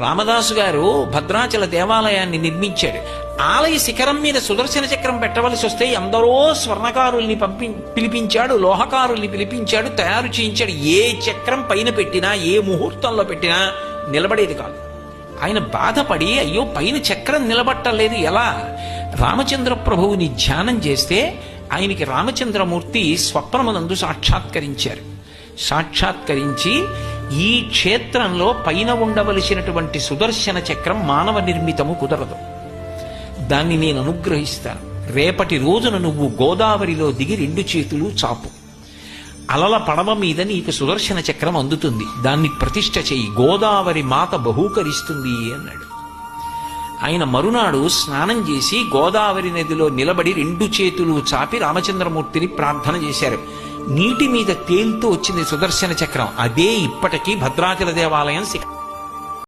రామదాసు గారు భద్రాచల దేవాలయాన్ని నిర్మించాడు. ఆలయ శిఖరం మీద సుదర్శన చక్రం పెట్టవలసి వస్తే ఎందరో స్వర్ణకారుల్ని పిలిపించాడు, లోహకారుల్ని పిలిపించాడు, తయారు చేయించాడు. ఏ చక్రం పైన పెట్టినా, ఏ ముహూర్తంలో పెట్టినా నిలబడేది కాదు. ఆయన బాధపడి, అయ్యో పైన చక్రం నిలబట్టలేదు ఎలా? రామచంద్ర ప్రభువుని ధ్యానం చేస్తే ఆయనకి రామచంద్రమూర్తి స్వప్నమునందు సాక్షాత్కరించారు. సాక్షాత్కరించి, ఈ క్షేత్రంలో పైన ఉండవలసినటువంటి సుదర్శన చక్రం మానవ నిర్మితము కుదరదు, దాన్ని నేను అనుగ్రహిస్తాను. రేపటి రోజున నువ్వు గోదావరిలో దిగి 2 చేతులు చాపు, అలల పడవ మీద నీకు సుదర్శన చక్రం అందుతుంది, దాన్ని ప్రతిష్ఠ చెయ్యి, గోదావరి మాత బహూకరిస్తుంది అన్నాడు. ఆయన మరునాడు స్నానం చేసి గోదావరి నదిలో నిలబడి 2 చేతులు చాపి రామచంద్రమూర్తిని ప్రార్థన చేశారు. నీటి మీద తేలుతూ వచ్చింది సుదర్శన చక్రం. అదే ఇప్పటికీ భద్రాచల దేవాలయం